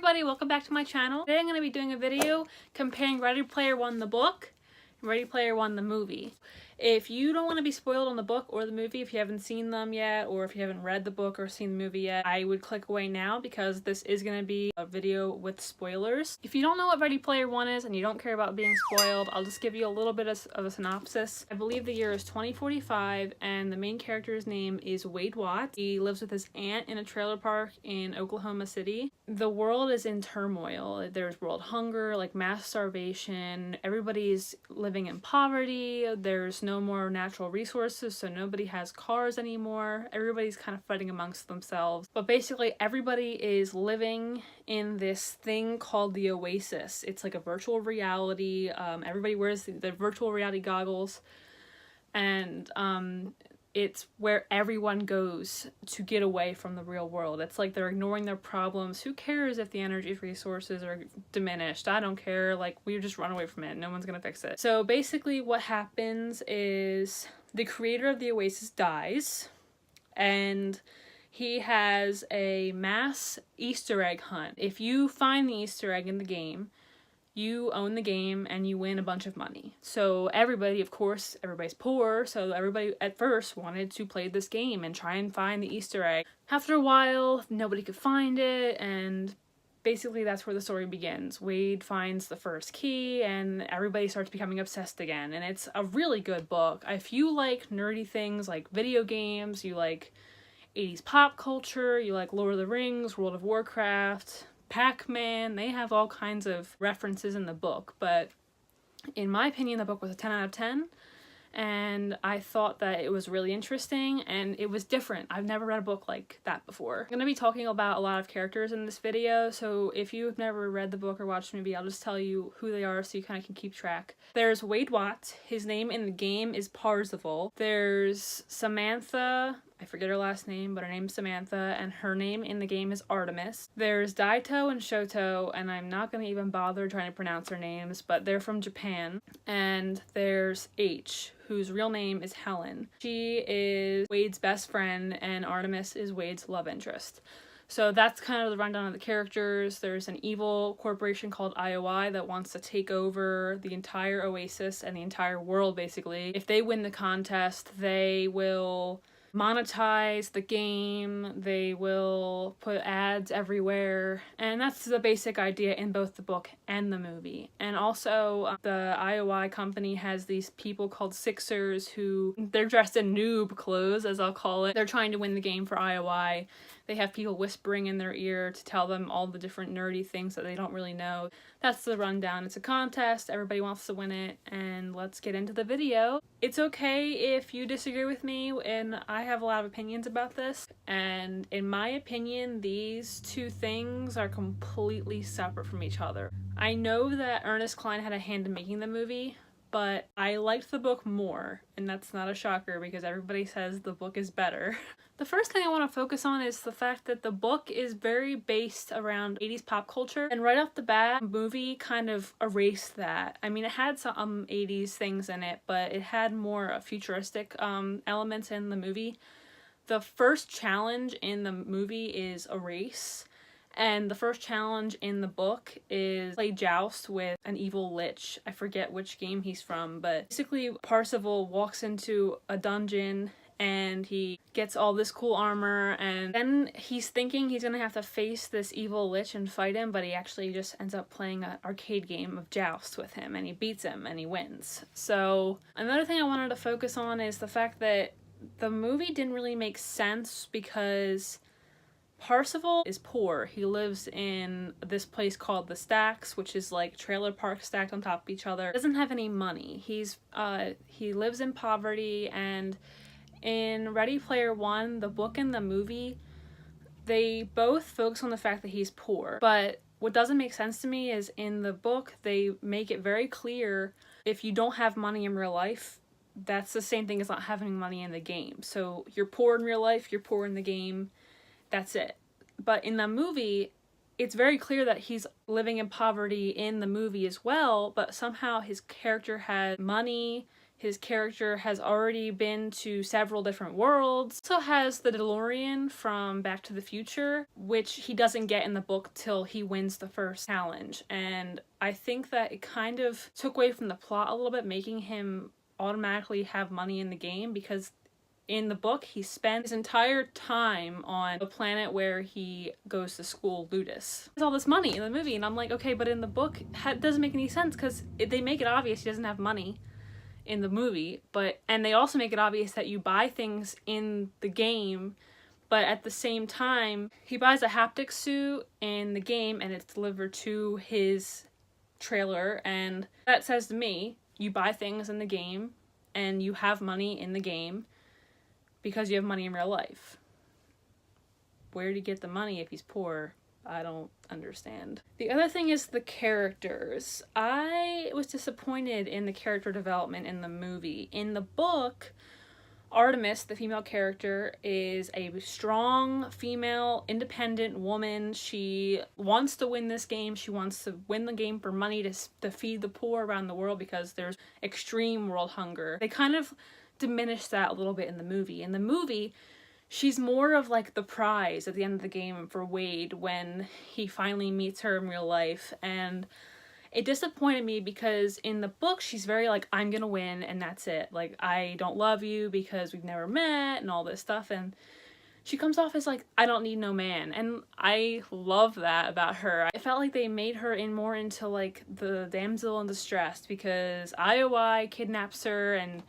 everybody, welcome back to my channel. Today I'm going to be doing a video comparing Ready Player One the book and Ready Player One the movie. If you don't want to be spoiled on the book or the movie, if you haven't seen them yet, or if you haven't read the book or seen the movie yet, I would click away now because this is going to be a video with spoilers. If you don't know what Ready Player One is and you don't care about being spoiled, I'll just give you a little bit of a synopsis. I believe the year is 2045 and the main character's name is Wade Watts. He lives with his aunt in a trailer park in Oklahoma City. The world is in turmoil. There's world hunger, like mass starvation. Everybody's living in poverty. There's no more natural resources, so nobody has cars anymore. Everybody's kind of fighting amongst themselves. But basically everybody is living in this thing called the Oasis. It's like a virtual reality. Everybody wears the virtual reality goggles, and it's where everyone goes to get away from the real world. It's like they're ignoring their problems. Who cares if the energy resources are diminished? I don't care. Like, we just run away from it. No one's gonna fix it. So basically what happens is the creator of the Oasis dies, and he has a mass Easter egg hunt. If you find the Easter egg in the game, you own the game and you win a bunch of money. So everybody, of course, everybody's poor, so everybody at first wanted to play this game and try and find the Easter egg. After a while, nobody could find it, and basically that's where the story begins. Wade finds the first key and everybody starts becoming obsessed again, and it's a really good book. If you like nerdy things like video games, you like 80s pop culture, you like Lord of the Rings, World of Warcraft, Pac-Man, they have all kinds of references in the book, but in my opinion the book was a 10 out of 10, and I thought that it was really interesting and it was different. I've never read a book like that before. I'm going to be talking about a lot of characters in this video, so if you've never read the book or watched the movie, I'll just tell you who they are so you kind of can keep track. There's Wade Watts. His name in the game is Parzival. There's Samantha, I forget her last name, but her name's Samantha, and her name in the game is Artemis. There's Daito and Shoto, and I'm not going to even bother trying to pronounce their names, but they're from Japan. And there's H, whose real name is Helen. She is Wade's best friend, and Artemis is Wade's love interest. So that's kind of the rundown of the characters. There's an evil corporation called IOI that wants to take over the entire Oasis and the entire world, basically. If they win the contest, they will monetize the game, they will put ads everywhere, and that's the basic idea in both the book and the movie. And also the IOI company has these people called Sixers who, they're dressed in noob clothes, as I'll call it. They're trying to win the game for IOI. They have people whispering in their ear to tell them all the different nerdy things that they don't really know. That's the rundown. It's a contest, everybody wants to win it, and let's get into the video. It's okay if you disagree with me, and I have a lot of opinions about this, and in my opinion, these two things are completely separate from each other. I know that Ernest Cline had a hand in making the movie, but I liked the book more, and that's not a shocker because everybody says the book is better. The first thing I want to focus on is the fact that the book is very based around 80s pop culture, and right off the bat, the movie kind of erased that. I mean, it had some 80s things in it, but it had more futuristic elements in the movie. The first challenge in the movie is a race, and the first challenge in the book is play joust with an evil lich. I forget which game he's from, but basically Parzival walks into a dungeon and he gets all this cool armor, and then he's thinking he's gonna have to face this evil lich and fight him, but he actually just ends up playing an arcade game of joust with him, and he beats him and he wins. So another thing I wanted to focus on is the fact that the movie didn't really make sense because Parzival is poor. He lives in this place called the Stacks, which is like trailer parks stacked on top of each other. He doesn't have any money. He lives in poverty, and in Ready Player One, the book and the movie, they both focus on the fact that he's poor. But what doesn't make sense to me is in the book, they make it very clear if you don't have money in real life, that's the same thing as not having money in the game. So you're poor in real life, you're poor in the game, that's it. But in the movie, it's very clear that he's living in poverty in the movie as well, but somehow his character has money, His character has already been to several different worlds. Also has the DeLorean from Back to the Future, which he doesn't get in the book till he wins the first challenge. And I think that it kind of took away from the plot a little bit, making him automatically have money in the game, because in the book he spends his entire time on the planet where he goes to school, Ludus. There's all this money in the movie, and I'm like, okay, but in the book it doesn't make any sense, because they make it obvious he doesn't have money in the movie, and they also make it obvious that you buy things in the game, but at the same time he buys a haptic suit in the game and it's delivered to his trailer, and that says to me, you buy things in the game and you have money in the game because you have money in real life. Where did he get the money if he's poor? I don't understand. The other thing is the characters. I was disappointed in the character development in the movie. In the book, Artemis, the female character, is a strong female, independent woman. She wants to win this game. She wants to win the game for money to feed the poor around the world, because there's extreme world hunger. They kind of diminish that a little bit in the movie. In the movie, she's more of like the prize at the end of the game for Wade when he finally meets her in real life. And it disappointed me because in the book she's very like, I'm gonna win and that's it. Like, I don't love you because we've never met and all this stuff. And she comes off as like, I don't need no man. And I love that about her. I felt like they made her more into like the damsel in distress, because IOI kidnaps her and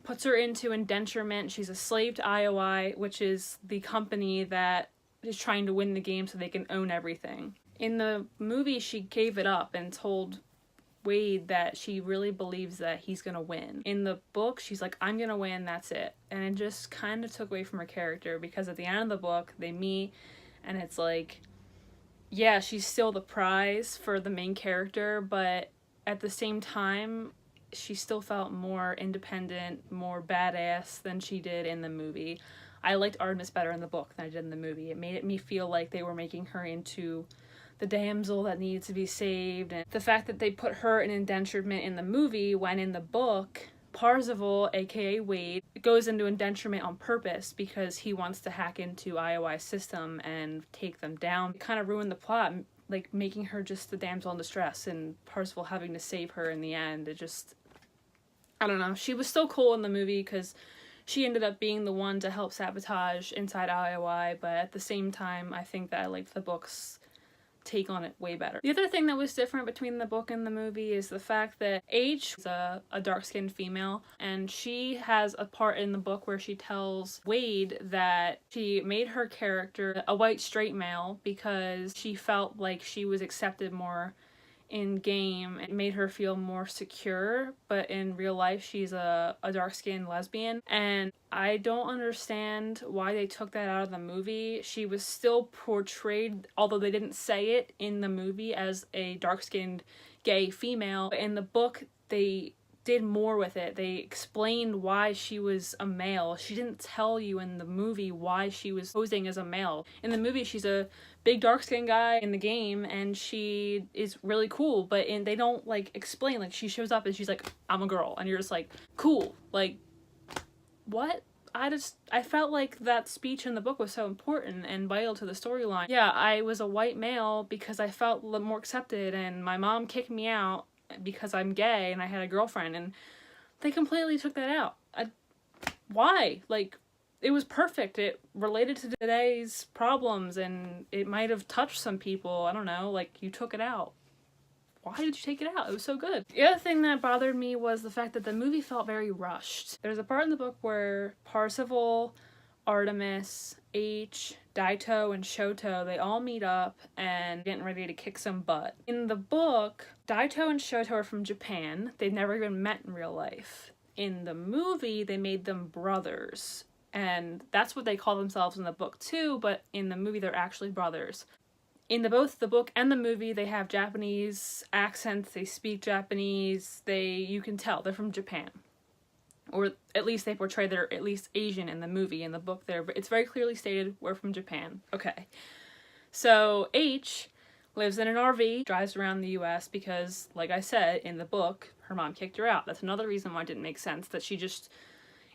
puts her into indenturement. She's a slave to IOI, which is the company that is trying to win the game so they can own everything. In the movie, she gave it up and told Wade that she really believes that he's gonna win. In the book, she's like, I'm gonna win, that's it. And it just kind of took away from her character, because at the end of the book, they meet and it's like, yeah, she's still the prize for the main character, but at the same time, she still felt more independent, more badass than she did in the movie. I liked Artemis better in the book than I did in the movie. It made me feel like they were making her into the damsel that needed to be saved. And the fact that they put her in indenturement in the movie, when in the book, Parzival, aka Wade, goes into indenturement on purpose because he wants to hack into IOI's system and take them down. It kind of ruined the plot, like making her just the damsel in distress and Parzival having to save her in the end. It just, I don't know. She was still cool in the movie because she ended up being the one to help sabotage inside IOI, but at the same time, I think that I liked the book's take on it way better. The other thing that was different between the book and the movie is the fact that H is a dark-skinned female, and she has a part in the book where she tells Wade that she made her character a white straight male because she felt like she was accepted more in game. It made her feel more secure, but in real life she's a dark-skinned lesbian, and I don't understand why they took that out of the movie. She was still portrayed, although they didn't say it in the movie, as a dark-skinned gay female. But in the book they did more with it. They explained why she was a male. She didn't tell you in the movie why she was posing as a male. In the movie she's a big dark-skinned guy in the game and she is really cool, but they don't like explain, like she shows up and she's like, I'm a girl, and you're just like, cool, like what? I felt like that speech in the book was so important and vital to the storyline. Yeah, I was a white male because I felt more accepted, and my mom kicked me out because I'm gay and I had a girlfriend, and they completely took that out. Why? Like, it was perfect. It related to today's problems and it might have touched some people. I don't know, like, you took it out. Why did you take it out? It was so good. The other thing that bothered me was the fact that the movie felt very rushed. There's a part in the book where Parzival, Artemis, H, Daito, and Shoto, they all meet up and getting ready to kick some butt. In the book, Daito and Shoto are from Japan. They've never even met in real life. In the movie, they made them brothers. And that's what they call themselves in the book too, but in the movie they're actually brothers. In both the book and the movie, they have Japanese accents, they speak Japanese, you can tell they're from Japan. Or at least they portray they're at least Asian in the movie. In the book, it's very clearly stated, we're from Japan. Okay. So H lives in an RV, drives around the US because, like I said, in the book, her mom kicked her out. That's another reason why it didn't make sense, that she just,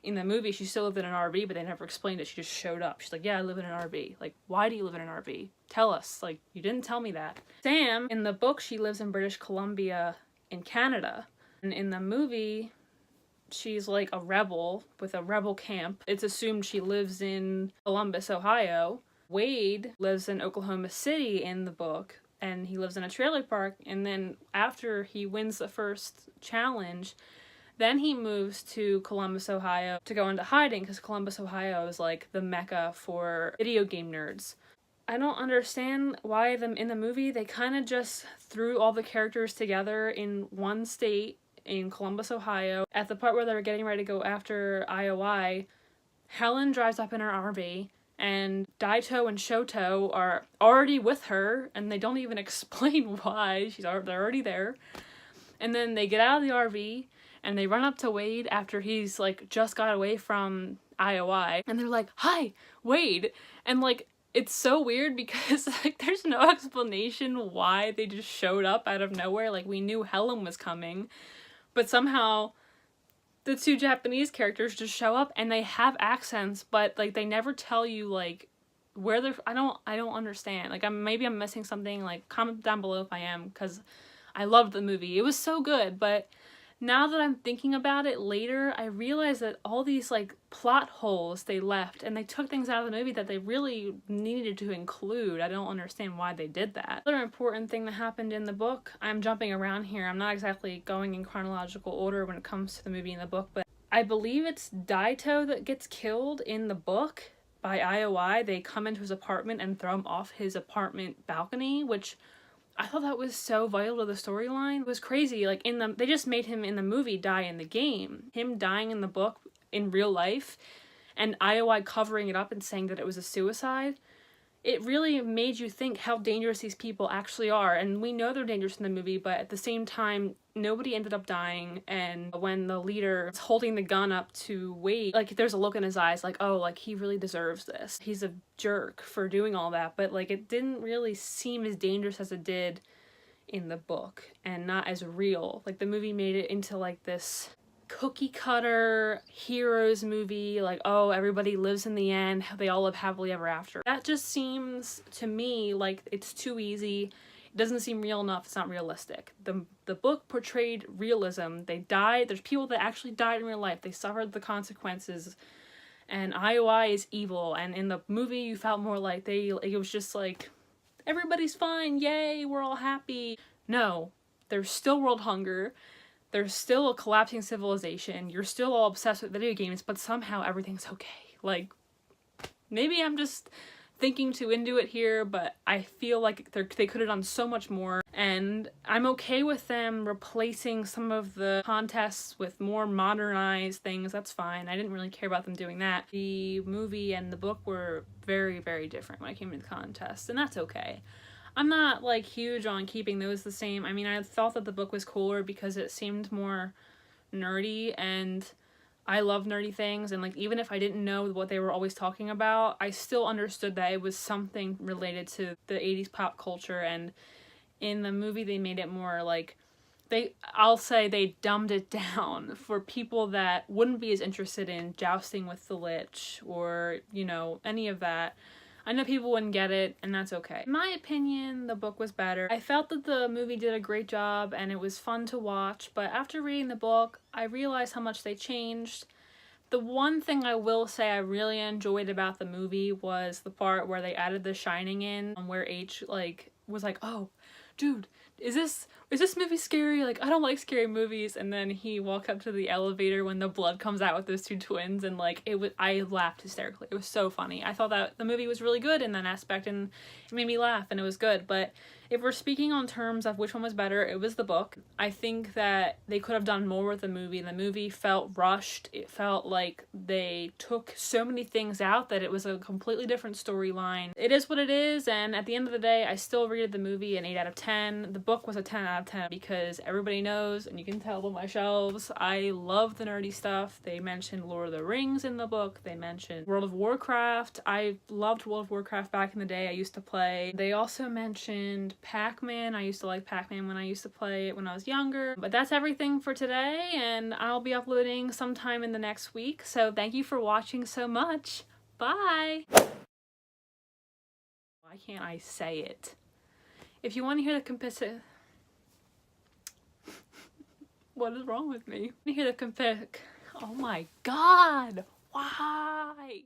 in the movie, she still lived in an RV, but they never explained it. She just showed up. She's like, yeah, I live in an RV. Like, why do you live in an RV? Tell us. Like, you didn't tell me that. Sam, in the book, she lives in British Columbia in Canada. And in the movie, she's like a rebel with a rebel camp. It's assumed she lives in Columbus, Ohio. Wade lives in Oklahoma City in the book, and he lives in a trailer park. And then after he wins the first challenge, then he moves to Columbus, Ohio to go into hiding, because Columbus, Ohio is like the mecca for video game nerds. I don't understand why in the movie they kind of just threw all the characters together in one state in Columbus, Ohio. At the part where they were getting ready to go after IOI, Helen drives up in her RV, and Daito and Shoto are already with her, and they don't even explain why. They're already there. And then they get out of the RV, and they run up to Wade after he's, like, just got away from IOI, and they're like, "Hi, Wade!" And, like, it's so weird because, like, there's no explanation why they just showed up out of nowhere. Like, we knew Helen was coming, but somehow the two Japanese characters just show up, and they have accents, but, like, they never tell you, like, where they're... I don't understand. Like, maybe I'm missing something. Like, comment down below if I am, because I loved the movie. It was so good, but now that I'm thinking about it later, I realize that all these, like, plot holes they left, and they took things out of the movie that they really needed to include. I don't understand why they did that. Another important thing that happened in the book, I'm jumping around here, I'm not exactly going in chronological order when it comes to the movie and the book, but I believe it's Daito that gets killed in the book by IOI. They come into his apartment and throw him off his apartment balcony, which I thought that was so vital to the storyline. It was crazy. Like, they just made him in the movie die in the game. Him dying in the book in real life, and IOI covering it up and saying that it was a suicide. It really made you think how dangerous these people actually are. And we know they're dangerous in the movie, but at the same time, nobody ended up dying. And when the leader is holding the gun up to Wade, like, there's a look in his eyes like, oh, like, he really deserves this. He's a jerk for doing all that. But, like, it didn't really seem as dangerous as it did in the book, and not as real. Like, the movie made it into, like, this cookie cutter heroes movie, like, oh, everybody lives in the end, they all live happily ever after. That just seems to me like it's too easy. It doesn't seem real enough. It's not realistic. The book portrayed realism. They died. There's people that actually died in real life. They suffered the consequences, and IOI is evil. And in the movie you felt more like it was just like, everybody's fine, yay, we're all happy. No, there's still world hunger. There's still a collapsing civilization. You're still all obsessed with video games, but somehow everything's okay. Like, maybe I'm just thinking too into it here, but I feel like they could have done so much more. And I'm okay with them replacing some of the contests with more modernized things. That's fine. I didn't really care about them doing that. The movie and the book were very, very different when it came to the contests, and that's okay. I'm not, like, huge on keeping those the same. I mean, I thought that the book was cooler because it seemed more nerdy, and I love nerdy things, and, like, even if I didn't know what they were always talking about, I still understood that it was something related to the 80s pop culture, and in the movie they made it more, like, I'll say they dumbed it down for people that wouldn't be as interested in jousting with the Lich, or, you know, any of that. I know people wouldn't get it, and that's okay. In my opinion, the book was better. I felt that the movie did a great job, and it was fun to watch, but after reading the book, I realized how much they changed. The one thing I will say I really enjoyed about the movie was the part where they added The Shining in, where H, like, was like, oh, dude, is this movie scary? Like, I don't like scary movies. And then he walked up to the elevator when the blood comes out with those two twins, and, like, I laughed hysterically. It was so funny. I thought that the movie was really good in that aspect, and it made me laugh, and it was good. But if we're speaking on terms of which one was better, it was the book. I think that they could have done more with the movie. The movie felt rushed. It felt like they took so many things out that it was a completely different storyline. It is what it is, and at the end of the day, I still rated the movie an 8 out of 10. The book was a 10 out of 10 because everybody knows, and you can tell by my shelves, I love the nerdy stuff. They mentioned Lord of the Rings in the book. They mentioned World of Warcraft. I loved World of Warcraft back in the day. I used to play. They also mentioned Pac-Man. I used to like Pac-Man when I used to play it when I was younger. But that's everything for today, and I'll be uploading sometime in the next week. So thank you for watching so much. Bye! Why can't I say it? If you want to hear the what is wrong with me? You hear the oh my god! Why?